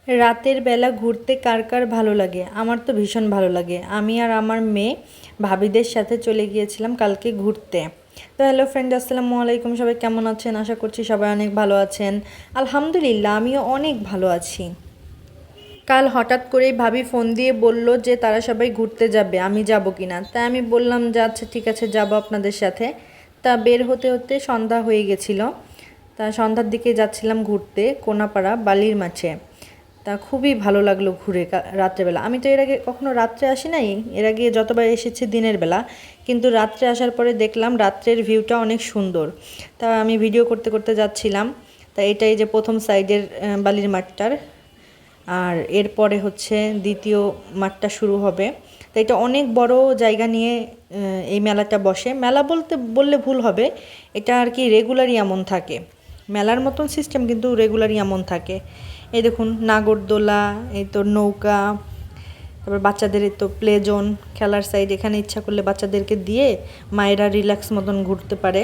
রাতের বেলা ঘুরতে কার কার ভালো লাগে? আমার তো ভীষণ ভালো লাগে। আমি আর আমার মেয়ে ভাবিদের সাথে চলে গিয়েছিলাম কালকে ঘুরতে। তো হ্যালো ফ্রেন্ড, আসসালামু আলাইকুম। সবাই কেমন আছেন? আশা করছি সবাই অনেক ভালো আছেন। আলহামদুলিল্লাহ, আমিও অনেক ভালো আছি। কাল হঠাৎ করেই ভাবি ফোন দিয়ে বলল যে তারা সবাই ঘুরতে যাবে, আমি যাব কি না। তাই আমি বললাম যে আচ্ছা ঠিক আছে, যাব আপনাদের সাথে। তা বের হতে হতে সন্ধ্যা হয়ে গেছিল। তা সন্ধ্যার দিকে যাচ্ছিলাম ঘুরতে কোনাপাড়া বালির মাঠে। তা খুবই ভালো লাগলো ঘুরে রাত্রেবেলা। আমি তো এর আগে কখনো রাত্রে আসি নাই, এর আগে যতবার এসেছি দিনের বেলা, কিন্তু রাত্রে আসার পরে দেখলাম রাত্রের ভিউটা অনেক সুন্দর। তা আমি ভিডিও করতে করতে যাচ্ছিলাম। তা এটাই যে প্রথম সাইডের বালির মাঠটার, আর এরপরে হচ্ছে দ্বিতীয় মাঠটা শুরু হবে। তো এটা অনেক বড় জায়গা নিয়ে এই মেলাটা বসে। মেলা বললে ভুল হবে, এটা আর কি রেগুলারই এমন থাকে। মেলার মতন সিস্টেম, কিন্তু রেগুলারই এমন থাকে। এই দেখুন নাগরদোলা, এই তো নৌকা, তারপর বাচ্চাদের এই তো প্লে জোন, খেলার সাইড। এখানে ইচ্ছা করলে বাচ্চাদেরকে দিয়ে মায়েরা রিল্যাক্স মতন ঘুরতে পারে।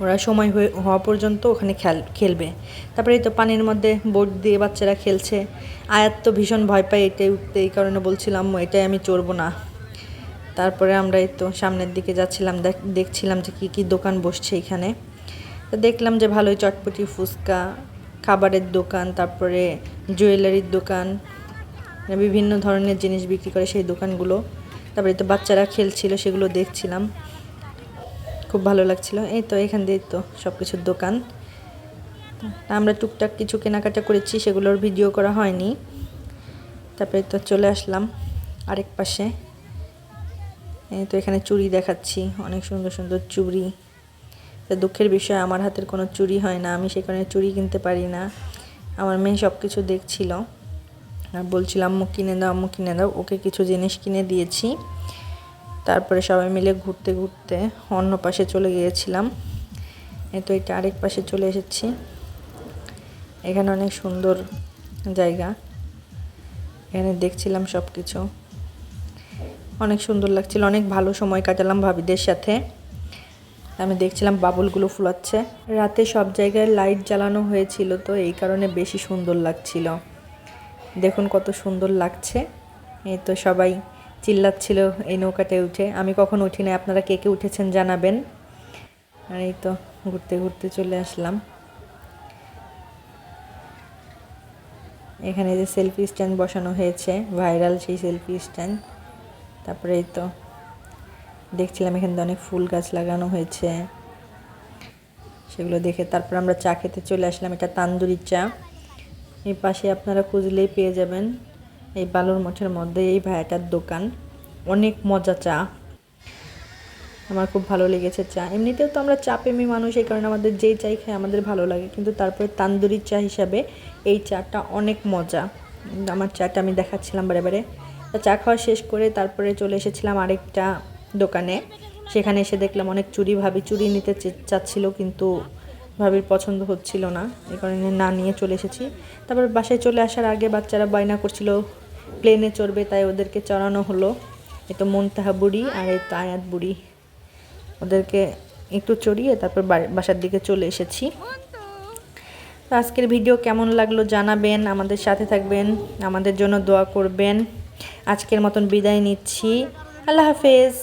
ওরা সময় হওয়া পর্যন্ত ওখানে খেলবে। তারপরে এই তো পানির মধ্যে বোট দিয়ে বাচ্চারা খেলছে। আয়াত তো ভীষণ ভয় পায় এটাই উঠতে, এই কারণে বলছিলাম এটাই আমি চড়বো না। তারপরে আমরা এই তো সামনের দিকে যাচ্ছিলাম, দেখছিলাম যে কী কী দোকান বসছে এখানে। তো দেখলাম যে ভালোই চটপটি, ফুচকা, খাবারের দোকান, তারপরে জুয়েলারির দোকান, বিভিন্ন ধরনের জিনিস বিক্রি করে সেই দোকানগুলো। তারপরে তো বাচ্চারা খেলছিল, সেগুলো দেখছিলাম, খুব ভালো লাগছিল। এই তো এখান দিয়ে তো সব কিছুর দোকান। আমরা টুকটাক কিছু কেনাকাটা করেছি, সেগুলোর ভিডিও করা হয়নি। তারপরে তো চলে আসলাম আরেক পাশে। এই তো এখানে চুড়ি দেখাচ্ছি, অনেক সুন্দর সুন্দর চুড়ি। তো দুঃখের বিষয়, আমার হাতের কোনো চুড়ি হয় না, আমি সেখানে চুড়ি কিনতে পারি না। আমার মেয়ে সব কিছু দেখছিল আর বলছিল আম্মু কিনে দাও, আম্মু কিনে দাও। ওকে কিছু জিনিস কিনে দিয়েছি। তারপরে সবাই মিলে ঘুরতে ঘুরতে অন্য পাশে চলে গিয়েছিলাম। এই তো এটা আরেক পাশে চলে এসেছি। এখানে অনেক সুন্দর জায়গা, এখানে দেখছিলাম সব কিছু, অনেক সুন্দর লাগছিল। অনেক ভালো সময় কাটালাম ভাবিদের সাথে। আমি দেখছিলাম বাবুলগুলো ফুলাচ্ছে। রাতে সব জায়গায় লাইট জ্বালানো হয়েছিল, তো এই কারণে বেশি সুন্দর লাগছিল। দেখুন কত সুন্দর লাগছে। এই তো সবাই চিল্লাচ্ছিল এই নৌকাটায় উঠে। আমি কখনো উঠি না, আপনারা কে কে উঠেছেন জানাবেন। আর এই তো ঘুরতে ঘুরতে চলে আসলাম। এখানে যে সেলফি স্ট্যান্ড বসানো হয়েছে, ভাইরাল সেই সেলফি স্ট্যান্ড। তারপরে এই তো দেখছিলাম এখানে অনেক ফুল গাছ লাগানো হয়েছে, সেগুলো দেখে তারপর আমরা চা খেতে চলে আসলাম। এটা তান্দুরি চা, এই পাশে আপনারা খুঁজলেই পেয়ে যাবেন। এই বালুর মঠের মধ্যে এই ভাইয়াটার দোকান, অনেক মজা চা। আমার খুব ভালো লেগেছে চা। এমনিতেও তো আমরা চা প্রেমী মানুষ, এই কারণে আমাদের যেই চাই খাই আমাদের ভালো লাগে, কিন্তু তারপরে তান্দুরি চা হিসাবে এই চাটা অনেক মজা। আমার চাটা আমি দেখাচ্ছিলাম বারে বারে। চা খাওয়া শেষ করে তারপরে চলে এসেছিলাম আরেকটা দোকানে। সেখানে এসে দেখলাম অনেক চুড়ি, ভাবি চুড়ি নিতে চাচ্ছিল, কিন্তু ভাবির পছন্দ হচ্ছিল না, এই কারণে না নিয়ে চলে এসেছি। তারপর বাসায় চলে আসার আগে বাচ্চারা বায়না করছিল প্লেনে চড়বে, তাই ওদেরকে চড়ানো হলো। এই তো মুনতাহা বুড়ি আর এই তো আয়াত বুড়ি, ওদেরকে একটু চড়িয়ে তারপর বাসার দিকে চলে এসেছি। তো আজকের ভিডিও কেমন লাগলো জানাবেন, আমাদের সাথে থাকবেন, আমাদের জন্য দোয়া করবেন। আজকের মতন বিদায় নিচ্ছি, আল্লাহ হাফেজ।